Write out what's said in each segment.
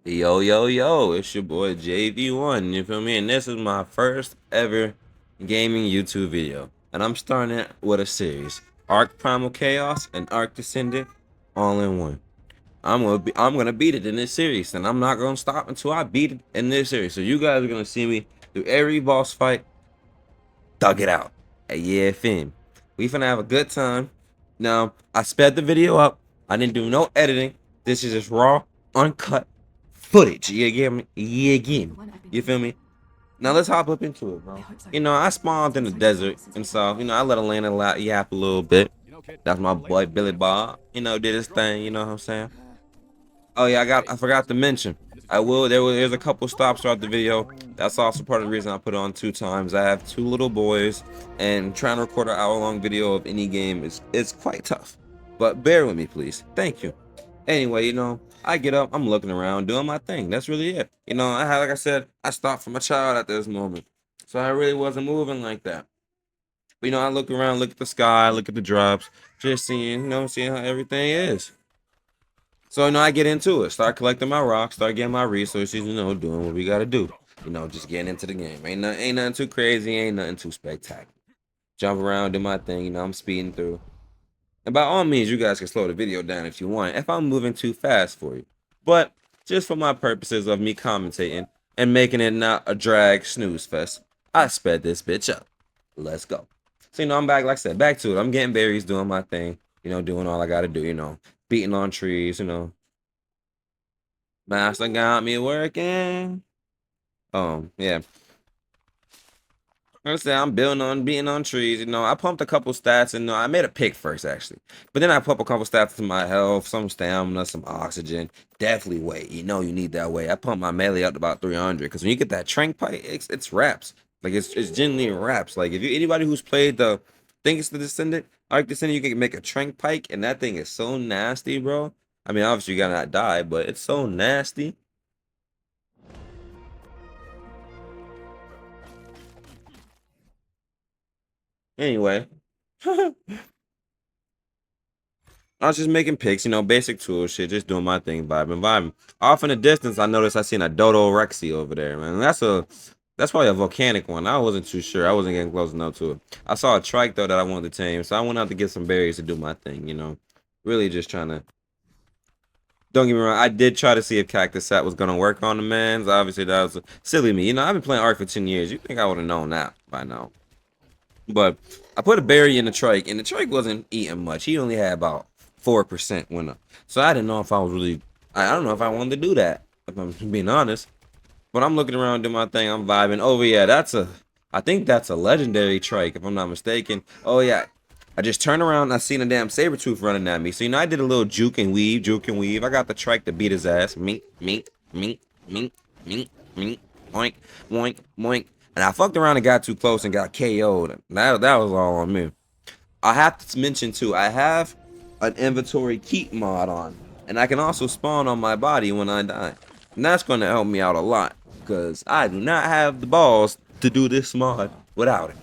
Yo, yo, yo, it's your boy JV1, you feel me? And this is my first ever gaming YouTube video. And I'm starting it with a series. Arc Primal Chaos and Arc Descendant all in one. I'm gonna beat it in this series, and I'm not gonna stop until I beat it in this series. So you guys are gonna see me through every boss fight, thug it out. Yeah, fam. We finna have a good time. Now, I sped the video up. I didn't do no editing. This is just raw, uncut footage. You get me? Yeah, again. You feel me? Now let's hop up into it, bro. I spawned in the desert and so, I let Atlanta yap a little bit. That's my boy Billy Bob. Did his thing. You know what I'm saying? Oh yeah, I forgot to mention. There's a couple stops throughout the video. That's also part of the reason I put it on 2 times. I have 2 little boys, and trying to record an hour-long video of any game is quite tough. But bear with me, please. Thank you. Anyway, I get up, I'm looking around, doing my thing. That's really it. Like I said, I stopped from a child at this moment. So I really wasn't moving like that. But I look around, look at the sky, look at the drops, just seeing how everything is. So I get into it, start collecting my rocks, start getting my resources, doing what we gotta do. Just getting into the game. Ain't nothing too crazy, ain't nothing too spectacular. Jump around, do my thing, I'm speeding through. And by all means, you guys can slow the video down if you want, if I'm moving too fast for you. But just for my purposes of me commentating and making it not a drag snooze fest, I sped this bitch up. Let's go. So, I'm back, like I said, back to it. I'm getting berries, doing my thing, doing all I gotta do, beating on trees. Master got me working. Yeah. Like I said, I'm building on beating on trees. I pumped a couple stats, and I made a pick first actually, but then I pump a couple stats to my health, some stamina, some oxygen. Definitely weight. You need that weight. I pumped my melee up to about 300 because when you get that trank pipe, it's wraps. Like it's genuinely wraps. Like if you anybody who's played the, think it's the Descendant, Arc Descendant, you can make a trank pike, and that thing is so nasty, bro. I mean, obviously you gotta not die, but it's so nasty. Anyway. I was just making picks, basic tool shit, just doing my thing, vibing. Off in the distance, I noticed I seen a Dodo Rexy over there, man. That's probably a volcanic one. I wasn't too sure. I wasn't getting close enough to it. I saw a trike though that I wanted to tame, so I went out to get some berries to do my thing. Really just trying to. Don't get me wrong. I did try to see if Cactus Sat was gonna work on the man's. Obviously, that was silly me. I've been playing Ark for 10 years. You think I would have known that by now? But I put a berry in the trike, and the trike wasn't eating much. He only had about 4% winner. So I didn't know if I was really, I don't know if I wanted to do that, if I'm being honest. But I'm looking around, doing my thing, I'm vibing. Oh yeah, I think that's a legendary trike, if I'm not mistaken. Oh yeah, I just turned around and I seen a damn saber tooth running at me. So I did a little juke and weave. I got the trike to beat his ass. Mink, mink, mink, mink, mink, mink, boink, boink, boink. And I fucked around and got too close and got KO'd. That was all on me. I have to mention too, I have an inventory keep mod on, and I can also spawn on my body when I die. And that's going to help me out a lot, because I do not have the balls to do this mod without it.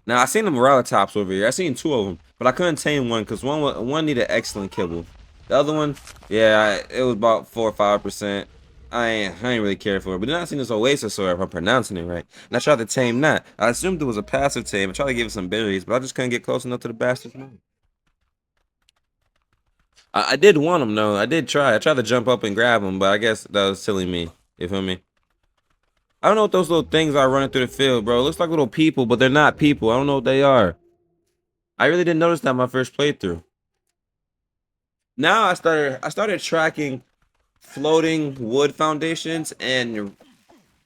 Now, I seen the Morellatops over here. I seen 2 of them, but I couldn't tame one because one needed excellent kibble. The other one, yeah, it was about 4 or 5%. I ain't really care for it. But then I seen this Oasis sword, if I'm pronouncing it right. And I tried to tame that. I assumed it was a passive tame. I tried to give it some berries, but I just couldn't get close enough to the bastard's mouth. I did want him though. I did try. I tried to jump up and grab him, but I guess that was silly me. You feel me? I don't know what those little things are running through the field, bro. It looks like little people, but they're not people. I don't know what they are. I really didn't notice that my first playthrough. Now I started tracking floating wood foundations and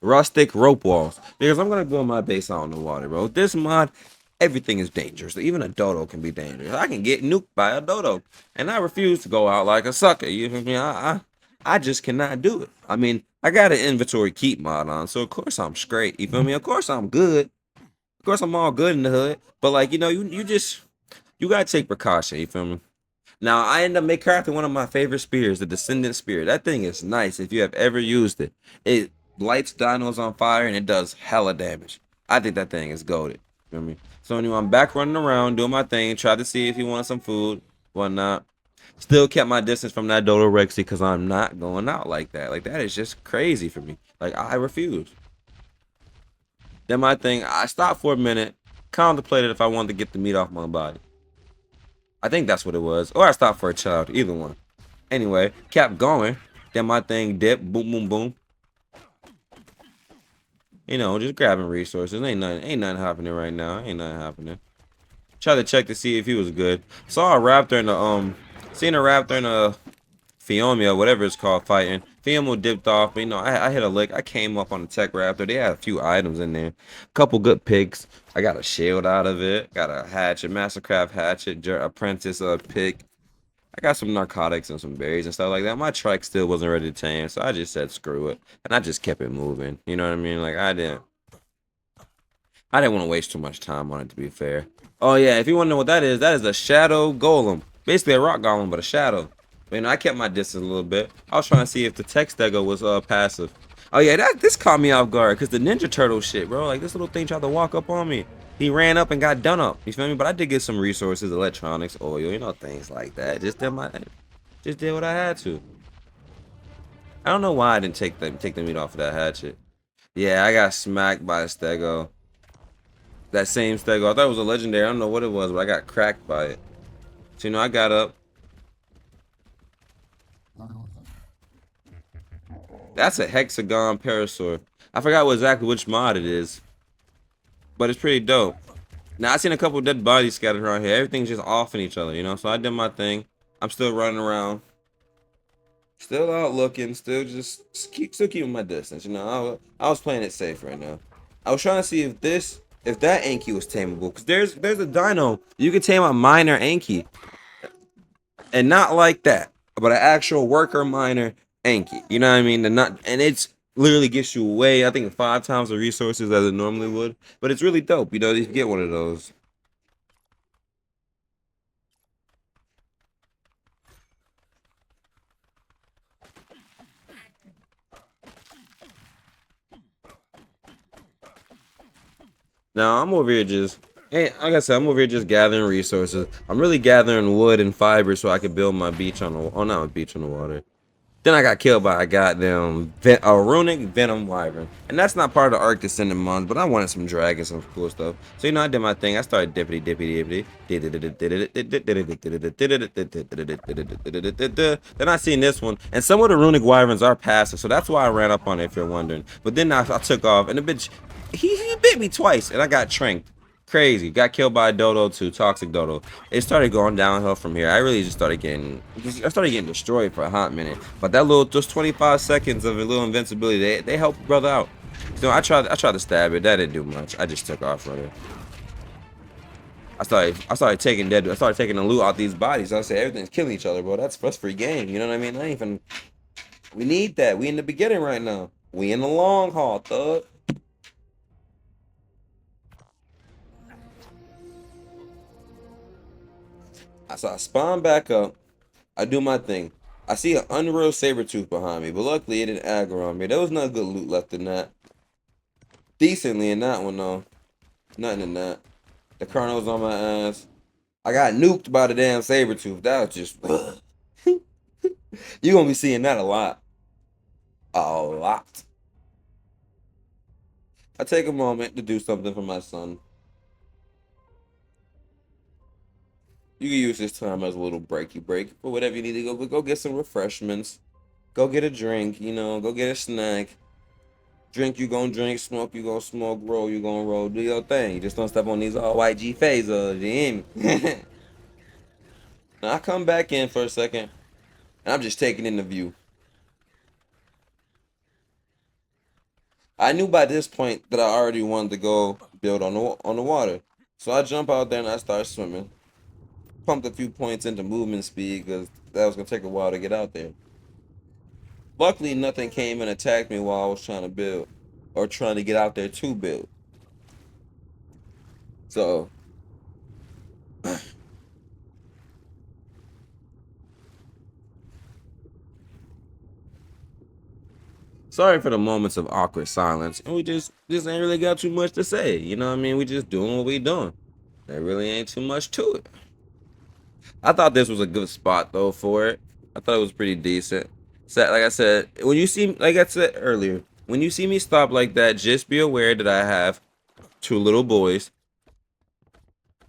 rustic rope walls because I'm gonna build my base out on the water, bro. This mod, everything is dangerous. Even a dodo can be dangerous. I can get nuked by a dodo, and I refuse to go out like a sucker. You feel me? I just cannot do it. I mean, I got an inventory keep mod on, so of course I'm straight. You feel me? Of course I'm good. Of course I'm all good in the hood. But like you gotta take precaution. You feel me? Now I end up crafting one of my favorite spears, the Descendant Spear. That thing is nice if you have ever used it. It lights dinos on fire and it does hella damage. I think that thing is goated. You feel me? So anyway, I'm back running around doing my thing, try to see if he wants some food, whatnot. Still kept my distance from that Dodo Rexy because I'm not going out like that. Like, that is just crazy for me. Like, I refuse. Then my thing, I stopped for a minute, contemplated if I wanted to get the meat off my body. I think that's what it was. Or I stopped for a child, either one. Anyway, kept going. Then my thing dipped, boom, boom, boom. You know, just grabbing resources. Ain't nothing happening right now. Ain't nothing happening. Tried to check to see if he was good. Saw a raptor in the seen a raptor in a Fiomia, whatever it's called, fighting. Fiomo dipped off. But, you know, I hit a lick. I came up on the Tech Raptor. They had a few items in there. A couple good picks. I got a shield out of it. Got a hatchet, Mastercraft hatchet, apprentice pick. I got some narcotics and some berries and stuff like that. My trike still wasn't ready to tame, so I just said screw it. And I just kept it moving. You know what I mean? Like, I didn't want to waste too much time on it, to be fair. Oh, yeah, if you want to know what that is a shadow golem. Basically a rock golem, but a shadow. But, you know, I kept my distance a little bit. I was trying to see if the tech stego was passive. Oh, yeah, this caught me off guard, because the Ninja Turtle shit, bro. Like, this little thing tried to walk up on me. He ran up and got done up. You feel me? But I did get some resources, electronics, oil, you know, things like that. Just did what I had to. I don't know why I didn't take the meat off of that hatchet. Yeah, I got smacked by a stego. That same stego. I thought it was a legendary. I don't know what it was, but I got cracked by it. So, you know, I got up. That's a hexagon parasaur. I forgot exactly which mod it is, but it's pretty dope. Now, I seen a couple dead bodies scattered around here. Everything's just off in each other, you know? So I did my thing. I'm still running around. Still out looking. Still keeping my distance, you know? I was playing it safe right now. I was trying to see if that Anki was tameable. Because there's a dino. You can tame a minor Anki. And not like that, but an actual worker miner Anki. You know what I mean? And it's literally gets you way, I think 5 times the resources as it normally would. But it's really dope, you know, you get one of those. Now I'm over here just hey, like I said, I'm over here just gathering resources. I'm really gathering wood and fiber so I can build my beach on the not a beach on the water. Then I got killed by a goddamn a runic venom wyvern. And that's not part of the Arc Descendant month, but I wanted some dragons, some cool stuff. So, you know, I did my thing. I started dippity. Then I seen this one. And some of the runic wyverns are passive, so that's why I ran up on it, if you're wondering. But then I took off, and the bitch, he bit me twice, and I got tranked. Crazy. Got killed by a dodo too, toxic dodo. It started going downhill from here. I really just started getting destroyed for a hot minute. But that little just 25 seconds of a little invincibility, they helped brother out. So I tried to stab it. That didn't do much. I just took off running. I started taking the loot out these bodies. I said everything's killing each other, bro. That's free game. You know what I mean? We need that. We in the beginning right now. We in the long haul, thug. So I spawn back up. I do my thing. I see an unreal saber tooth behind me, but luckily it didn't aggro on me. There was no good loot left in that. Decently in that one though. Nothing in that. The Colonel's on my ass. I got nuked by the damn saber tooth. That was just you're gonna be seeing that a lot. A lot. I take a moment to do something for my son. You can use this time as a little breaky break for whatever you need to go. But go get some refreshments. Go get a drink. You know, go get a snack. Drink, you gonna drink. Smoke, you gonna smoke. Roll, you gonna roll. Do your thing. You just don't step on these all white G phasers. You hear me? Now I come back in for a second, and I'm just taking in the view. I knew by this point that I already wanted to go build on the water, so I jump out there and I start swimming. Pumped a few points into movement speed because that was gonna take a while to get out there. Luckily, nothing came and attacked me while I was trying to build or trying to get out there to build. So, sorry for the moments of awkward silence. And we just ain't really got too much to say. You know what I mean? We just doing what we doing. There really ain't too much to it. I thought this was a good spot though for it. I thought it was pretty decent. So, like I said, when you see, like I said earlier, when you see me stop like that, just be aware that I have two little boys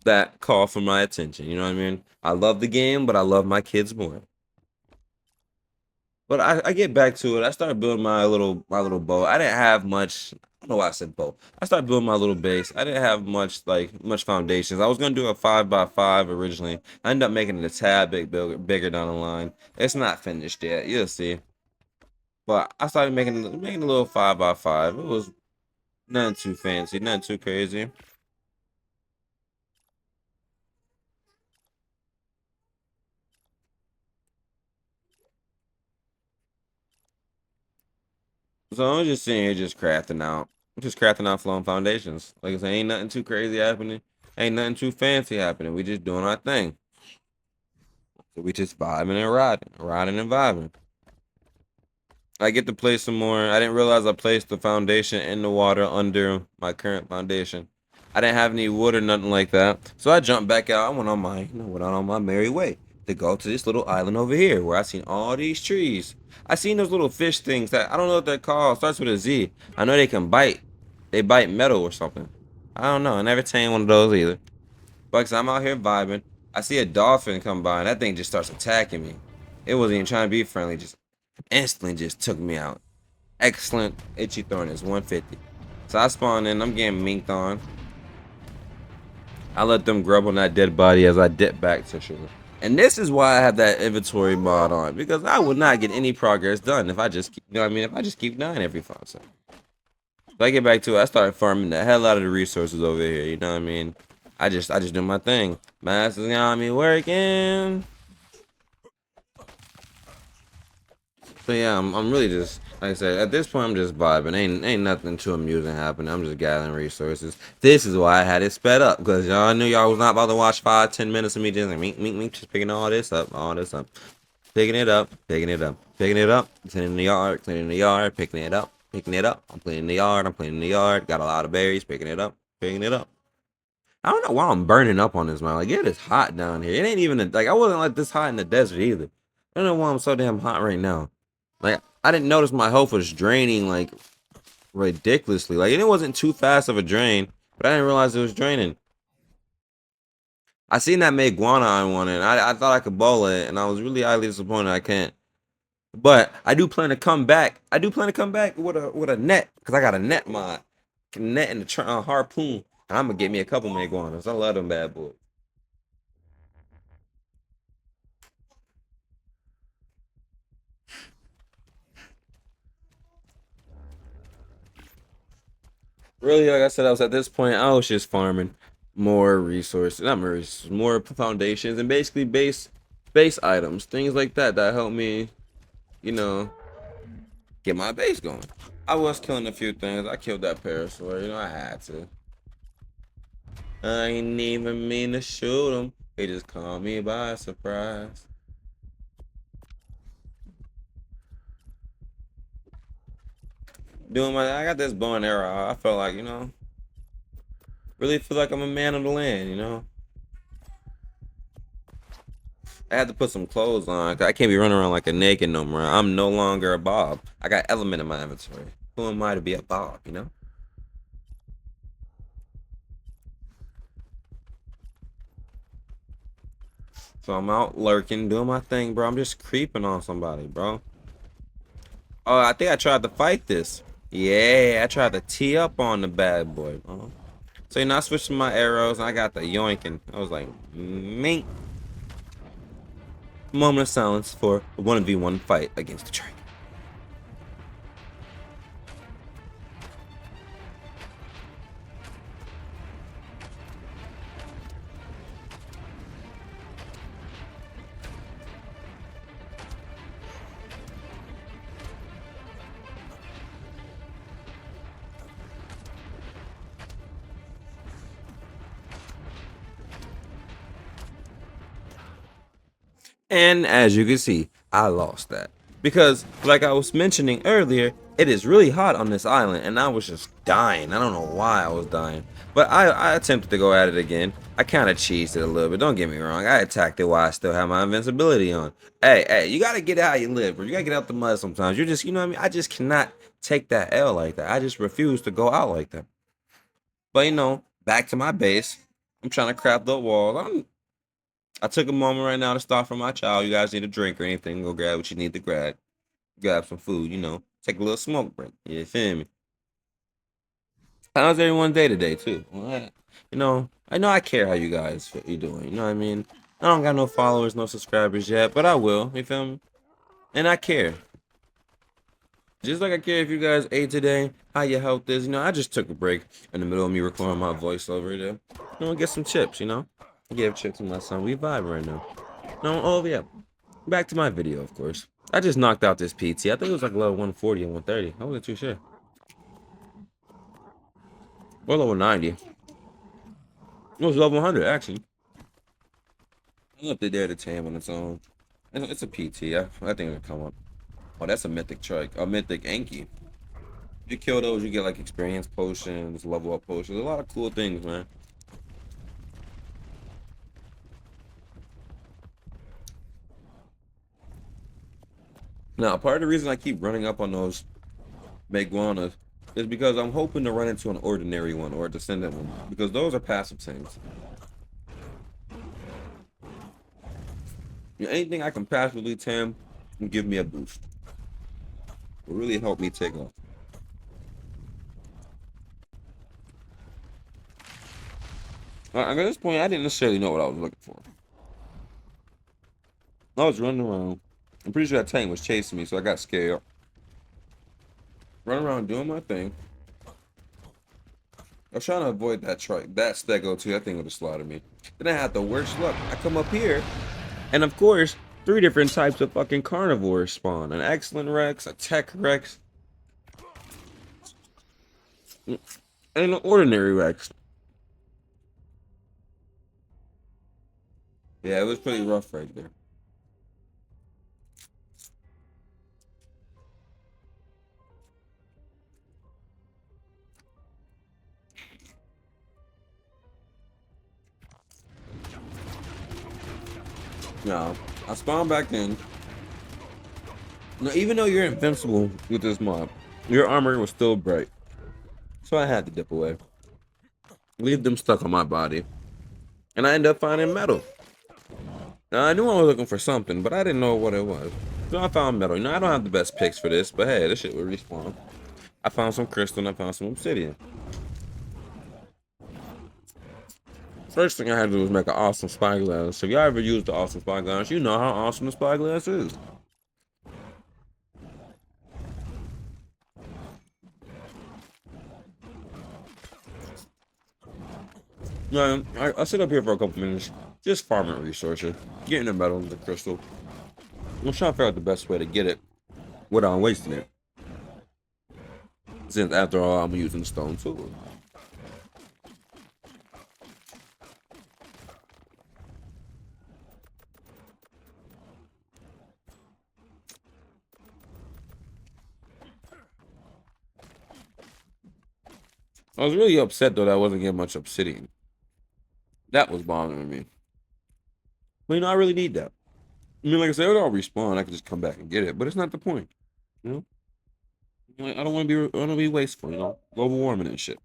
that call for my attention. You know what I mean? I love the game, but I love my kids more. But I get back to it. I started building my little boat. I didn't have much. I don't know why I said boat. I started building my little base. I didn't have much foundations. I was gonna do a 5x5 originally. I ended up making it a tad bigger down the line. It's not finished yet. You'll see. But I started making a little 5x5. It was nothing too fancy, nothing too crazy. So I'm just sitting here just crafting out. I'm just crafting out flowing foundations. Like I said, ain't nothing too crazy happening. Ain't nothing too fancy happening. We just doing our thing. So we just vibing and riding and vibing. I get to play some more. I didn't realize I placed the foundation in the water under my current foundation. I didn't have any wood or nothing like that. So I jumped back out. I went on my merry way to go to this little island over here where I seen all these trees. I seen those little fish things that I don't know what they're called. Starts with a Z. I know they can bite. They bite metal or something. I don't know. I never tamed one of those either. But I'm out here vibing. I see a dolphin come by and that thing just starts attacking me. It wasn't even trying to be friendly. Just instantly just took me out. Excellent itchy thorn is 150. So I spawn in, I'm getting minked on. I let them grub on that dead body as I dip back to sugar. And this is why I have that inventory mod on, because I would not get any progress done if I just keep, you know what I mean, if I just keep dying every 5 seconds. So I get back to it, I start farming the hell out of the resources over here, you know what I mean? I just do my thing. Masters got me working. So yeah, I'm really just, like I said, at this point I'm just vibing. Ain't nothing too amusing happening. I'm just gathering resources. This is why I had it sped up, because y'all knew y'all was not about to watch 5-10 minutes of me just like mink, just picking all this up, picking it up, picking it up, picking it up, cleaning the yard, picking it up, picking it up. I'm cleaning the yard. Got a lot of berries, picking it up, picking it up. I don't know why I'm burning up on this, man. Like, it is hot down here. It ain't even like I wasn't like this hot in the desert either. I don't know why I'm so damn hot right now. Like, I didn't notice my health was draining like ridiculously. Like, it wasn't too fast of a drain, but I didn't realize it was draining. I seen that made guana on one, and I thought I could bowl it, and I was really highly disappointed I can't. But I do plan to come back. I do plan to come back with a net, because I got a net mod, net and a harpoon, and I'm gonna get me a couple meguanas. I love them bad boys. Really, like I said, I was at this point, I was just farming more resources, not more resources, more foundations, and basically base items, things like that that help me, you know, get my base going. I was killing a few things. I killed that parasaur, you know, I had to. I ain't even mean to shoot him. He just caught me by surprise. I got this bow and arrow. I felt like, really feel like I'm a man of the land, you know. I had to put some clothes on. 'Cause I can't be running around like a naked no more. I'm no longer a Bob. I got element in my inventory. Who am I to be a Bob, you know? So I'm out lurking, doing my thing, bro. I'm just creeping on somebody, bro. Oh, I think I tried to fight this. Yeah, I tried to tee up on the bad boy, bro. So I switched to my arrows, and I got the yoinking. I was like, mink. Moment of silence for a 1v1 fight against the train. And as you can see, I lost that. Because, like I was mentioning earlier, It is really hot on this island, and I was just dying. I don't know why I was dying. But I attempted to go at it again. I kind of cheesed it a little bit. Don't get me wrong. I attacked it while I still have my invincibility on. Hey, you got to get out how you live, bro. You got to get out the mud sometimes. You're just, you know what I mean? I just cannot take that L like that. I just refuse to go out like that. But, back to my base. I'm trying to craft the wall. I took a moment right now to stop for my child. You guys need a drink or anything, go grab what you need to grab some food, take a little smoke break. You feel me? How's everyone's day today too? Well, I know I care how you guys you doing. You know what I mean? I don't got no followers, no subscribers yet, but I will. You feel me? And I care. Just like I care if you guys ate today, how your health is. I just took a break in the middle of me recording my voiceover to, get some chips. Give chips to my son. We vibe right now. No, oh yeah. Back to my video, of course. I just knocked out this PT. I think it was like level 140 and 130. I wasn't too sure. Or level 90. It was level 100, actually. I left it there to tame on its own. It's a PT. I think it'll come up. Oh, that's a mythic trike. A mythic Anki. If you kill those, you get like experience potions, level up potions. A lot of cool things, man. Now, part of the reason I keep running up on those Meguanas is because I'm hoping to run into an ordinary one or a descendant one, because those are passive things. Anything I can passively tame will give me a boost. Will really help me take off. At this point, I didn't necessarily know what I was looking for. I was running around. I'm pretty sure that tank was chasing me, so I got scared. Running around doing my thing. I was trying to avoid that stego too. That thing would have slaughtered me. Then I had the worst luck. I come up here, and of course, 3 different types of fucking carnivores spawn. An excellent Rex, a tech Rex, and an ordinary Rex. Yeah, it was pretty rough right there. Now, I spawned back in. Now, even though you're invincible with this mob, your armor was still bright. So I had to dip away. Leave them stuck on my body. And I ended up finding metal. Now, I knew I was looking for something, but I didn't know what it was. So I found metal. I don't have the best picks for this, but hey, this shit will respawn. I found some crystal and I found some obsidian. First thing I had to do was make an awesome spyglass. So if y'all ever used the awesome spyglass, you know how awesome the spyglass is. Man, I sit up here for a couple minutes, just farming resources, getting the metal and the crystal. I'm trying to figure out the best way to get it without wasting it. Since after all, I'm using stone tools. I was really upset though that I wasn't getting much obsidian. That was bothering me. But I really need that. I mean, like I said, it would all respawn. I could just come back and get it, but it's not the point. Like, I don't want to be wasteful. Global warming and shit.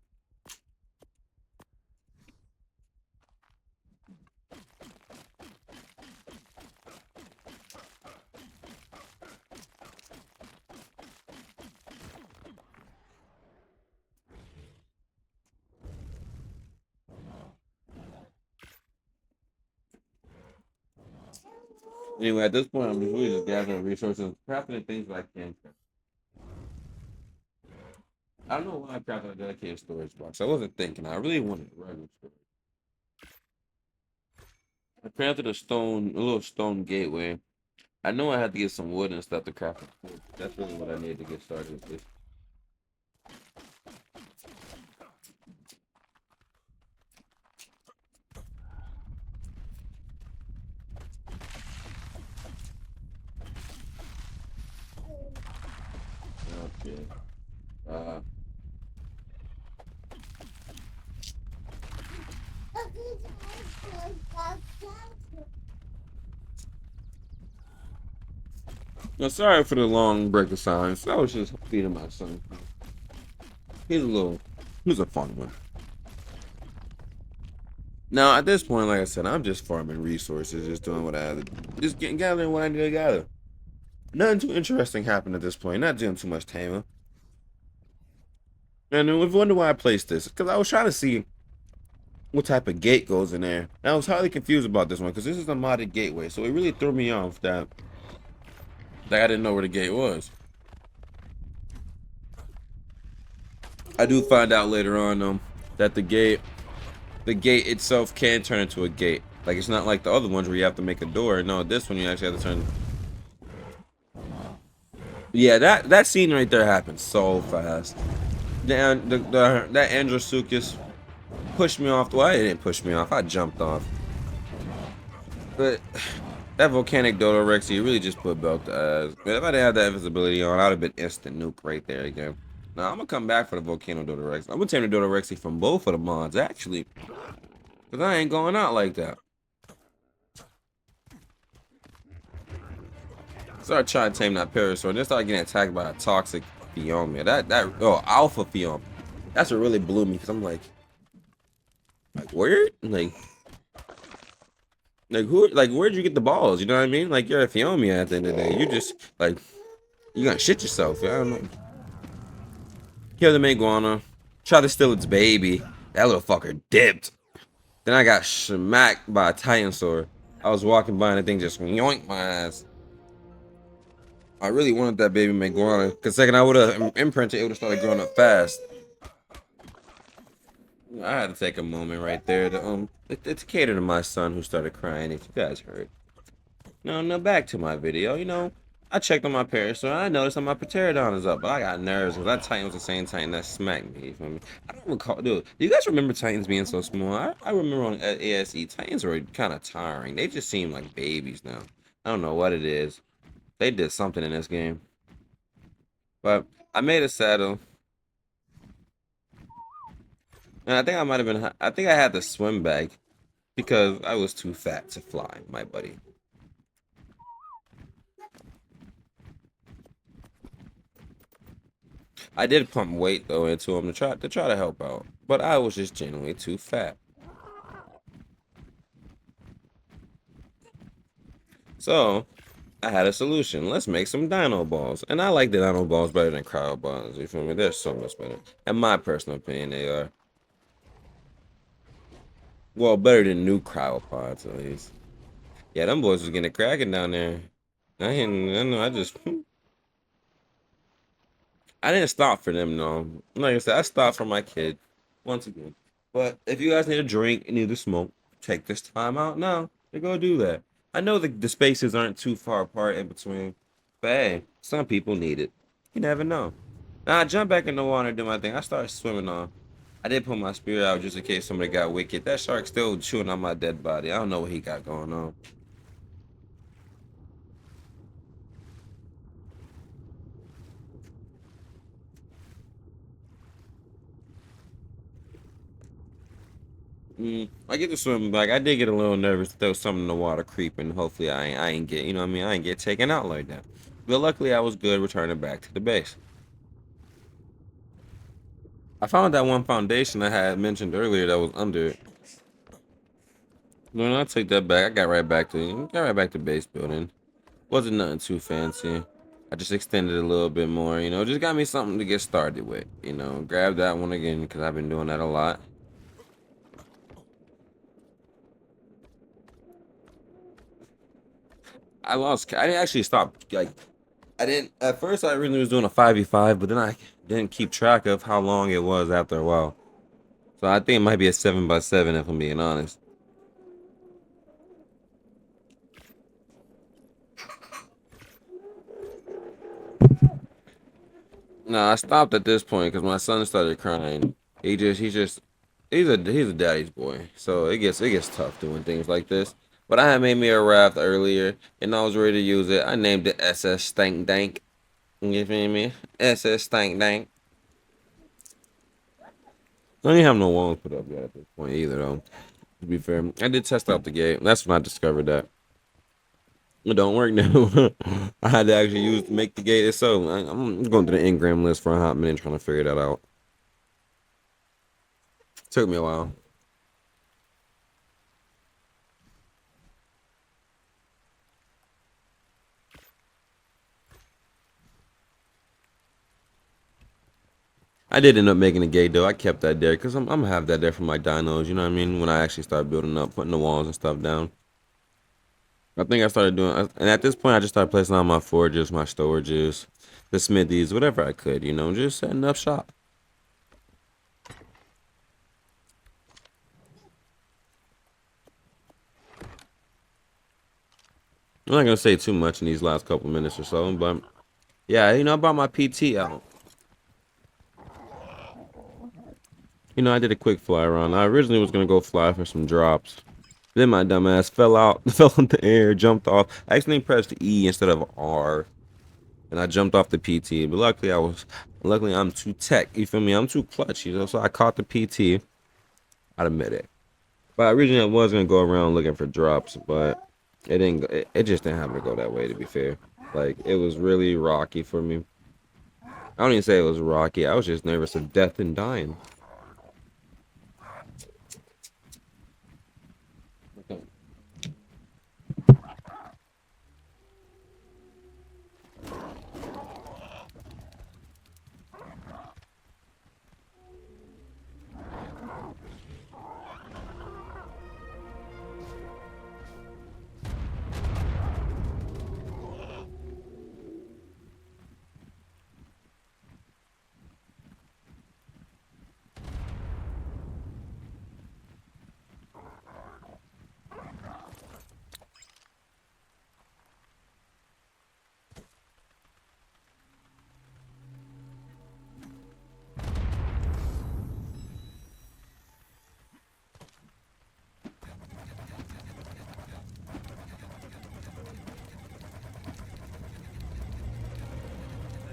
Anyway, at this point, I'm just really just gathering resources, crafting the things that I can craft. I don't know why I crafted a dedicated storage box. I wasn't thinking. I really wanted a regular storage. I crafted a little stone gateway. I know I had to get some wood and stuff to craft it. That's really what I need to get started with this. Yeah. Uh, no, sorry for the long break of silence. I was just feeding my son. He's a little, he's a fun one. Now, at this point, like I said, I'm just farming resources, just doing what I have to, just getting gathering what I need to gather. Nothing too interesting happened at this point. Not doing too much taming. And then if you wonder why I placed this, because I was trying to see what type of gate goes in there. And I was highly confused about this one because this is a modded gateway, so it really threw me off that I didn't know where the gate was. I do find out later on that the gate itself can turn into a gate. Like it's not like the other ones where you have to make a door. No, this one you actually have to turn. Yeah, that scene right there happened so fast. That Androsukis pushed me off. Well, it didn't push me off. I jumped off. But that volcanic Dodorexy really just put belt to ass. But if I didn't have that invisibility on, I'd have been instant nuke right there again. Now I'm gonna come back for the volcano Dodorexy. I'm gonna tame the Dodorexy from both of the mods actually, cause I ain't going out like that. Start trying to tame that Parasaur, and then start getting attacked by a toxic Phiomia. Alpha Phiomia. That's what really blew me, cause I'm like where? Like who? Like where'd you get the balls? You know what I mean? Like you're a Phiomia at the end of the day. You just like you gonna shit yourself. Yeah, I don't know. Kill the Meguana. Try to steal its baby. That little fucker dipped. Then I got smacked by a Titanosaur. I was walking by and the thing just yoinked my ass. I really wanted that baby Meguana. Cause second I would have imprinted, it would have started growing up fast. I had to take a moment right there to cater to my son who started crying. If you guys heard. No, back to my video. I checked on my Parasaur. I noticed that my Pterodon is up, but I got nerves because that Titan was the same Titan that smacked me. You feel me? I don't recall, dude. Do you guys remember Titans being so small? I remember on ASE, Titans were kind of tiring. They just seem like babies now. I don't know what it is. They did something in this game, but I made a saddle, and I think I might have been. I think I had the swim bag because I was too fat to fly, my buddy. I did pump weight though into him to try to help out, but I was just genuinely too fat. So I had a solution. Let's make some dino balls, and I like the dino balls better than cryo balls. You feel me? They're so much better, in my personal opinion. They are well better than new cryopods at least. Yeah, them boys was getting cracking down there. I know. I didn't stop for them, no. Like I said, I stopped for my kid once again. But if you guys need a drink and need to smoke, take this time out now to go do that. I know the spaces aren't too far apart in between, but hey, some people need it. You never know. Now I jump back in the water and do my thing. I started swimming on. I did put my spear out just in case somebody got wicked. That shark's still chewing on my dead body. I don't know what he got going on. I get to swim back. I did get a little nervous. There was something in the water creeping. Hopefully, I ain't get, you know what I mean? I ain't get taken out like that. But luckily, I was good returning back to the base. I found that one foundation I had mentioned earlier that was under it. When I took that back, I got right back to base building. Wasn't nothing too fancy. I just extended a little bit more, just got me something to get started with, Grab that one again because I've been doing that a lot. I didn't actually stop. Like, I didn't. At first, I really was doing a 5v5, but then I didn't keep track of how long it was after a while. So I think it might be a 7x7 if I'm being honest. No, I stopped at this point because my son started crying. He's a daddy's boy, so it gets tough doing things like this. But I had made me a raft earlier, and I was ready to use it. I named it SS Stank Dank. You feel me? SS stank dank. I don't even have no walls put up yet at this point either, though. To be fair, I did test out the gate. That's when I discovered that it don't work now. I had to actually use to make the gate itself. I'm going through the engram list for a hot minute trying to figure that out. Took me a while. I did end up making a gate though. I kept that there because I'm gonna have that there for my dinos. You know what I mean? When I actually start building up, putting the walls and stuff down. I think I started doing, and at this point, I just started placing on my forges, my storages, the smithies, whatever I could. You know, just setting up shop. I'm not gonna say too much in these last couple minutes or so, but yeah, you know, I brought my PT out. You know, I did a quick fly around. I originally was gonna go fly for some drops. Then my dumbass fell out, fell in the air, jumped off. I accidentally pressed E instead of R, and I jumped off the PT. But luckily I'm too tech. You feel me? I'm too clutch. You know, so I caught the PT. I'd admit it. But originally I was gonna go around looking for drops, but it didn't. It just didn't happen to go that way. To be fair, like it was really rocky for me. I don't even say it was rocky. I was just nervous of death and dying.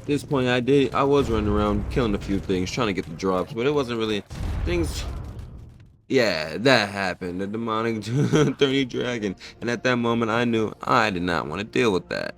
At this point, I was running around killing a few things, trying to get the drops, but it wasn't really things. Yeah, that happened. The demonic 30 dragon, and at that moment, I knew I did not want to deal with that.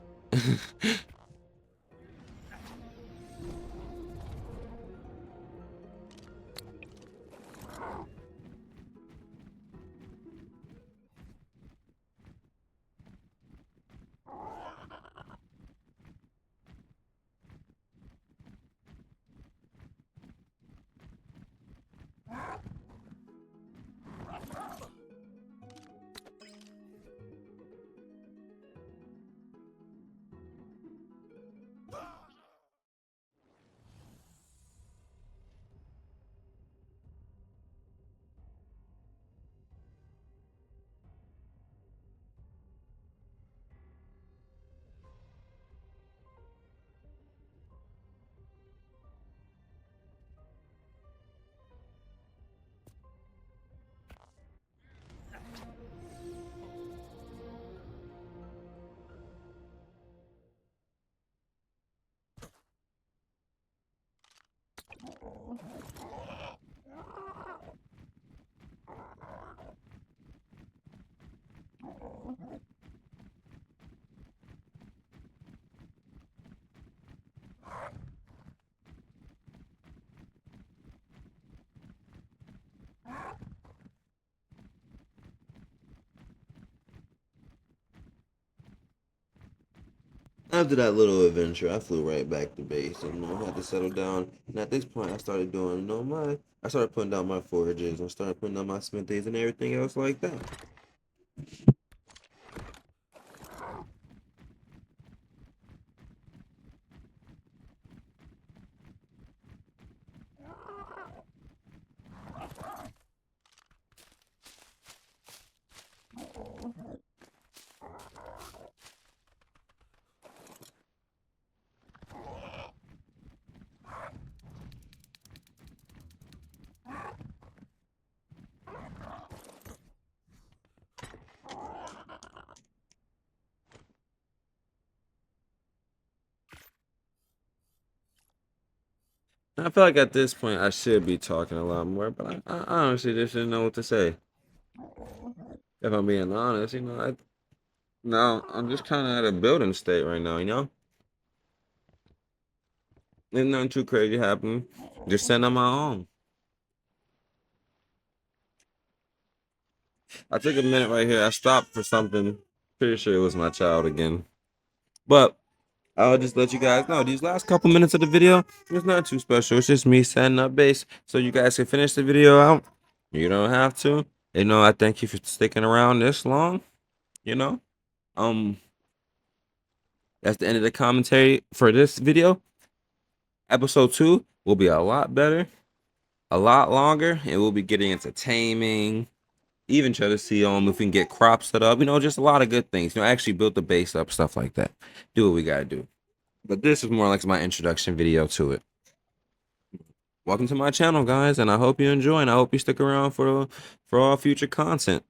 After that little adventure, I flew right back to base and had to settle down. And at this point, I started doing, I started putting down my forages and started putting down my smithies and everything else like that. I feel like at this point I should be talking a lot more, but I honestly just didn't know what to say. If I'm being honest, no, I'm just kind of at a building state right now, you know? There's nothing too crazy happening. Just sitting on my own. I took a minute right here. I stopped for something. Pretty sure it was my child again. But I'll just let you guys know these last couple minutes of the video, it's not too special. It's just me setting up base so you guys can finish the video out. You don't have to. I thank you for sticking around this long. You know, um, that's the end of the commentary for this video. Episode 2 will be a lot better, a lot longer, and we'll be getting into taming. Even try to see if we can get crops set up. Just a lot of good things. Actually build the base up, stuff like that. Do what we gotta do. But this is more like my introduction video to it. Welcome to my channel, guys, and I hope you enjoy, and I hope you stick around for all future content.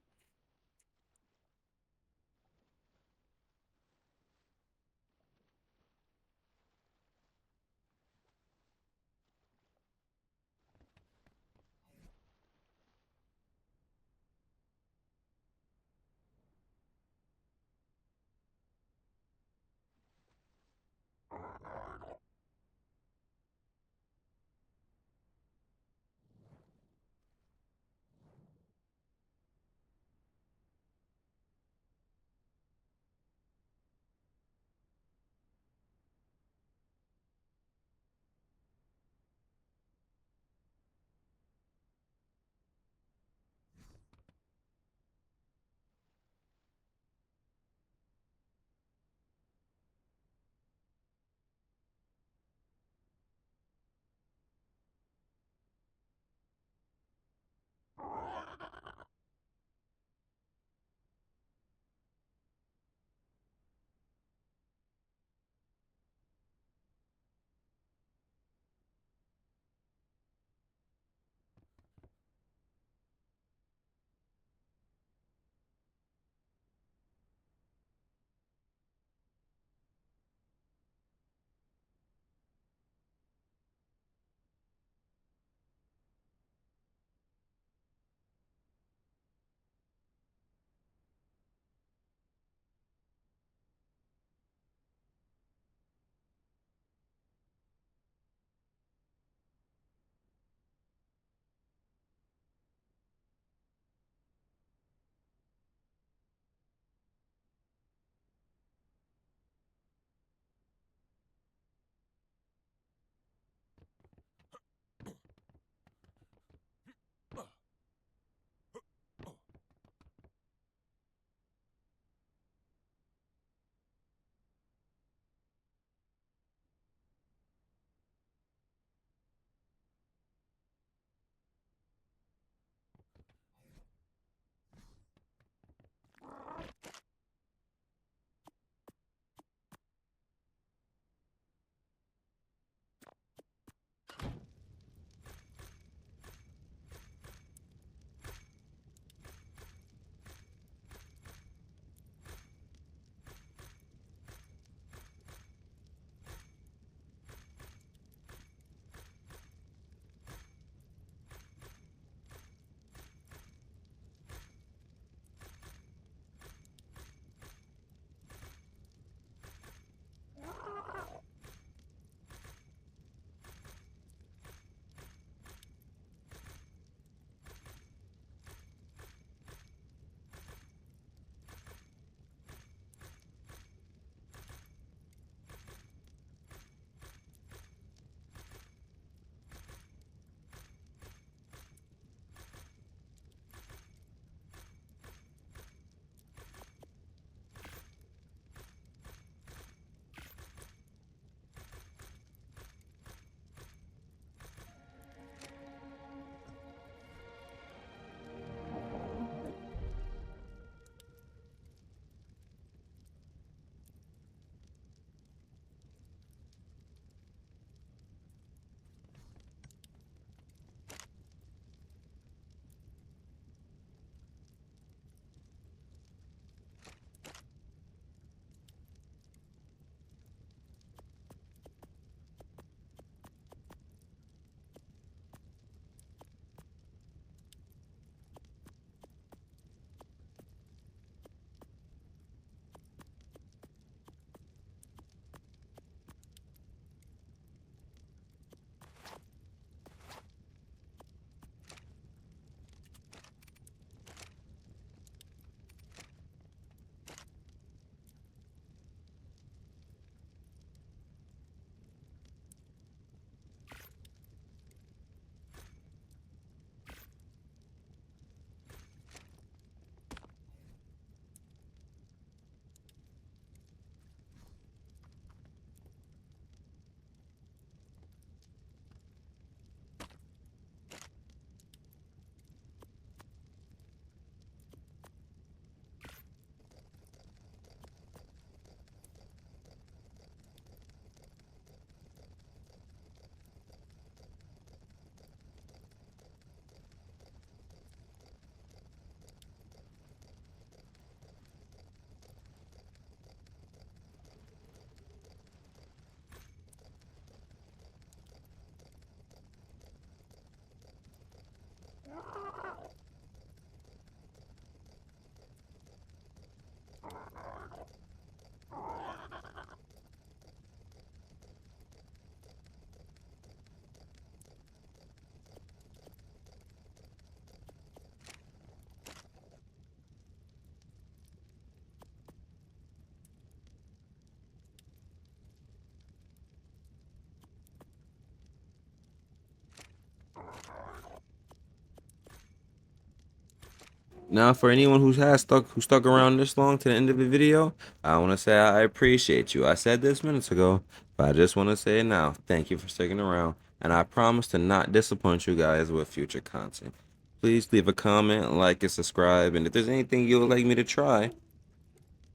Now, for anyone who stuck around this long to the end of the video, I want to say I appreciate you. I said this minutes ago, but I just want to say it now. Thank you for sticking around, and I promise to not disappoint you guys with future content. Please leave a comment, like, and subscribe, and if there's anything you would like me to try,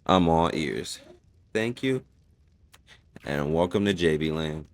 I'm all ears. Thank you, and welcome to JB Land.